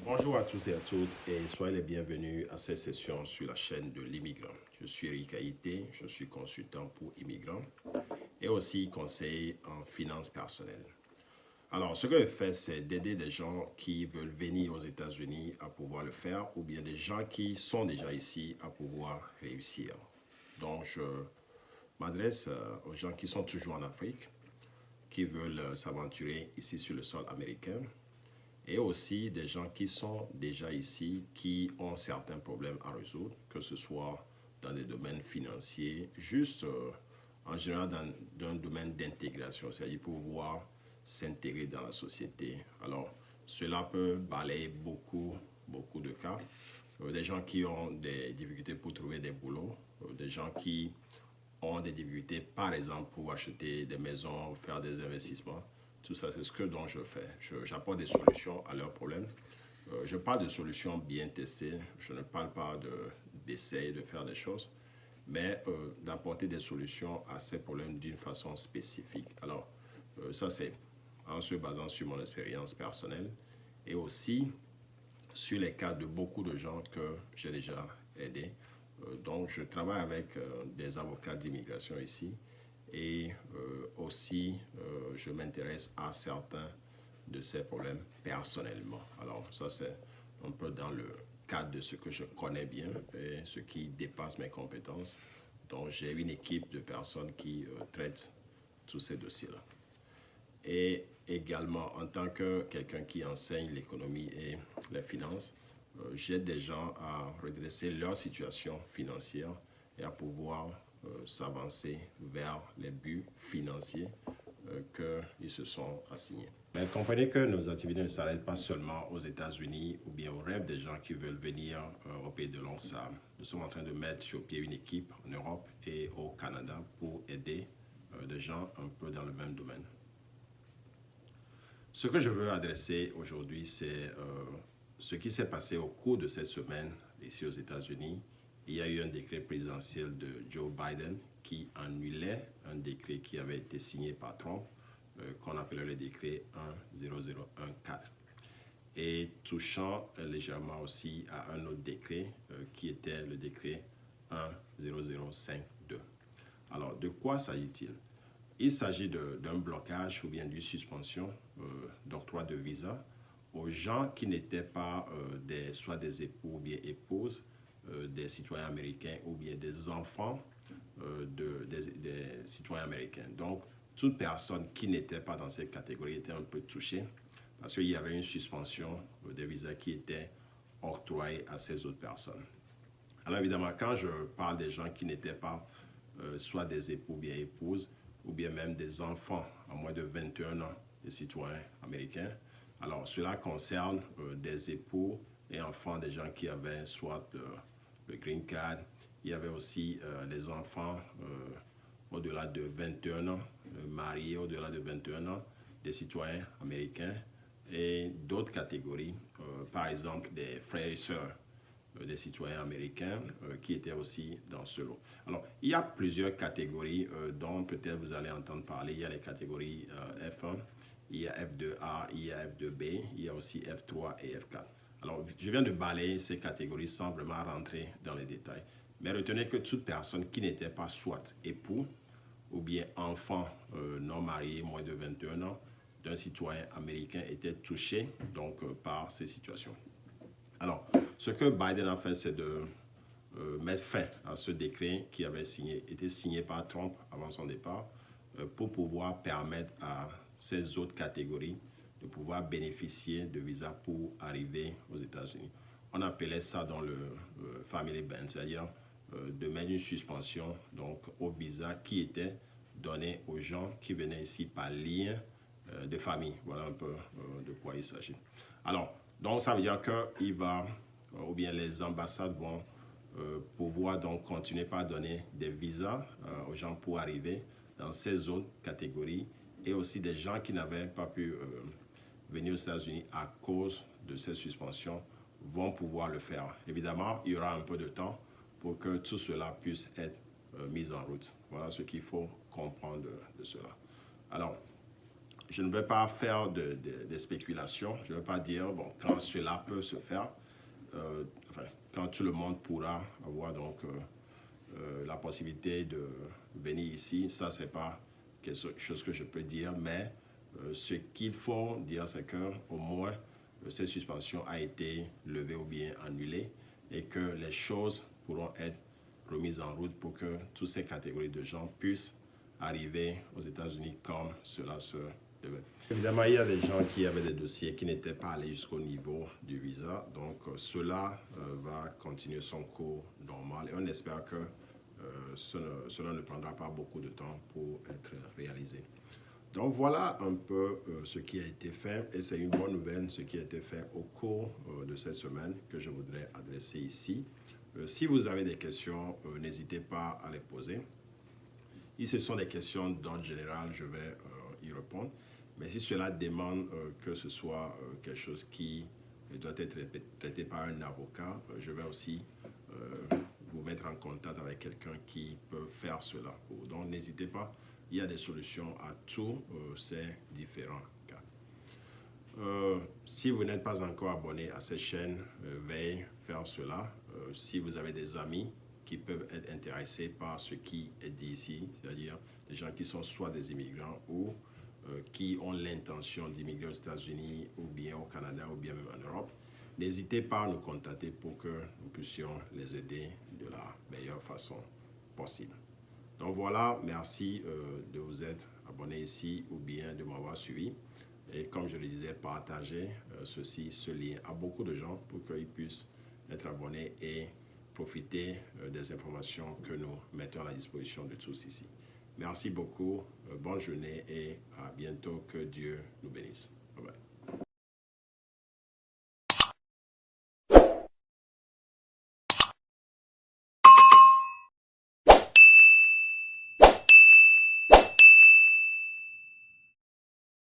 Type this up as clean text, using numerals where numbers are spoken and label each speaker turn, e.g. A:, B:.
A: Bonjour à tous et à toutes et soyez les bienvenus à cette session sur la chaîne de l'immigrant. Je suis Eric Haïté, je suis consultant pour immigrants et aussi conseiller en finances personnelles. Alors, ce que je fais, c'est d'aider des gens qui veulent venir aux États-Unis à pouvoir le faire ou bien des gens qui sont déjà ici à pouvoir réussir. Donc, je m'adresse aux gens qui sont toujours en Afrique, qui veulent s'aventurer ici sur le sol américain et aussi des gens qui sont déjà ici, qui ont certains problèmes à résoudre, que ce soit dans des domaines financiers, juste en général dans un domaine d'intégration, c'est-à-dire pouvoir s'intégrer dans la société. Alors, cela peut balayer beaucoup de cas. Des gens qui ont des difficultés pour trouver des boulots, des gens qui ont des difficultés, par exemple, pour acheter des maisons, faire des investissements. Tout ça, c'est ce que dont je fais. J'apporte des solutions à leurs problèmes. Je parle de solutions bien testées. Je ne parle pas d'essayer de faire des choses, mais d'apporter des solutions à ces problèmes d'une façon spécifique. Alors, ça, c'est en se basant sur mon expérience personnelle et aussi sur les cas de beaucoup de gens que j'ai déjà aidés. Donc, je travaille avec des avocats d'immigration ici et aussi je m'intéresse à certains de ces problèmes personnellement. Alors, ça, c'est un peu dans le cadre de ce que je connais bien et ce qui dépasse mes compétences. Donc, j'ai une équipe de personnes qui traitent tous ces dossiers-là. Et également, en tant que quelqu'un qui enseigne l'économie et les finances, j'aide des gens à redresser leur situation financière et à pouvoir s'avancer vers les buts financiers qu'ils se sont assignés. Mais comprenez que nos activités ne s'arrêtent pas seulement aux États-Unis ou bien au rêve des gens qui veulent venir au pays de longue Sahara. Nous sommes en train de mettre sur pied une équipe en Europe et au Canada pour aider des gens un peu dans le même domaine. Ce que je veux adresser aujourd'hui, c'est ce qui s'est passé au cours de cette semaine ici aux États-Unis. Il y a eu un décret présidentiel de Joe Biden qui annulait un décret qui avait été signé par Trump, qu'on appelait le décret 10014. Et touchant légèrement aussi à un autre décret qui était le décret 10052. Alors, de quoi s'agit-il? Il s'agit d'un blocage ou bien d'une suspension d'octroi de visa aux gens qui n'étaient pas soit des époux ou bien épouses des citoyens américains ou bien des enfants des citoyens américains. Donc, toute personne qui n'était pas dans cette catégorie était un peu touchée parce qu'il y avait une suspension des visas qui était octroyée à ces autres personnes. Alors évidemment, quand je parle des gens qui n'étaient pas soit des époux ou bien épouses, ou bien même des enfants à moins de 21 ans des citoyens américains. Alors, cela concerne des époux et enfants des gens qui avaient soit le green card. Il y avait aussi les enfants au-delà de 21 ans, mariés au-delà de 21 ans, des citoyens américains et d'autres catégories, par exemple des frères et sœurs des citoyens américains qui étaient aussi dans ce lot. Alors, il y a plusieurs catégories dont peut-être vous allez entendre parler. Il y a les catégories F1, il y a F2A, il y a F2B, il y a aussi F3 et F4. Alors, je viens de balayer ces catégories sans vraiment rentrer dans les détails. Mais retenez que toute personne qui n'était pas soit époux ou bien enfant non marié, moins de 21 ans, d'un citoyen américain était touché donc, par ces situations. Alors, ce que Biden a fait, c'est de mettre fin à ce décret qui avait été signé par Trump avant son départ pour pouvoir permettre à ces autres catégories de pouvoir bénéficier de visas pour arriver aux États-Unis. On appelait ça dans le family ban, c'est-à-dire de mettre une suspension donc, au visa qui était donné aux gens qui venaient ici par lien de famille. Voilà un peu de quoi il s'agit. Alors, donc ça veut dire que ou bien les ambassades vont pouvoir donc continuer par donner des visas aux gens pour arriver dans ces autres catégories et aussi des gens qui n'avaient pas pu venir aux États-Unis à cause de ces suspensions vont pouvoir le faire. Évidemment, il y aura un peu de temps pour que tout cela puisse être mis en route. Voilà ce qu'il faut comprendre de cela. Alors, je ne vais pas faire de spéculations. Je ne vais pas dire, bon, quand cela peut se faire, enfin, quand tout le monde pourra avoir donc la possibilité de venir ici, ça, c'est pas quelque chose que je peux dire, mais ce qu'il faut dire, c'est qu'au moins, cette suspension a été levée ou bien annulée et que les choses pourront être remises en route pour que toutes ces catégories de gens puissent arriver aux États-Unis comme cela se devait. Évidemment, il y a des gens qui avaient des dossiers qui n'étaient pas allés jusqu'au niveau du visa. Donc, cela va continuer son cours normal et on espère que cela ne prendra pas beaucoup de temps pour être réalisé. Donc voilà un peu ce qui a été fait et c'est une bonne nouvelle ce qui a été fait au cours de cette semaine que je voudrais adresser ici. Si vous avez des questions, n'hésitez pas à les poser. Si ce sont des questions d'ordre général, je vais y répondre. Mais si cela demande que ce soit quelque chose qui doit être traité par un avocat, je vais aussi vous mettre en contact avec quelqu'un qui peut faire cela. Donc n'hésitez pas. Il y a des solutions à tous ces différents cas. Si vous n'êtes pas encore abonné à cette chaîne, veuillez faire cela. Si vous avez des amis qui peuvent être intéressés par ce qui est dit ici, c'est-à-dire des gens qui sont soit des immigrants ou qui ont l'intention d'immigrer aux États-Unis ou bien au Canada ou bien même en Europe, n'hésitez pas à nous contacter pour que nous puissions les aider de la meilleure façon possible. Donc voilà, merci de vous être abonné ici ou bien de m'avoir suivi. Et comme je le disais, partagez ce lien à beaucoup de gens pour qu'ils puissent être abonnés et profiter des informations que nous mettons à la disposition de tous ici. Merci beaucoup, bonne journée et à bientôt. Que Dieu nous bénisse. Bye bye.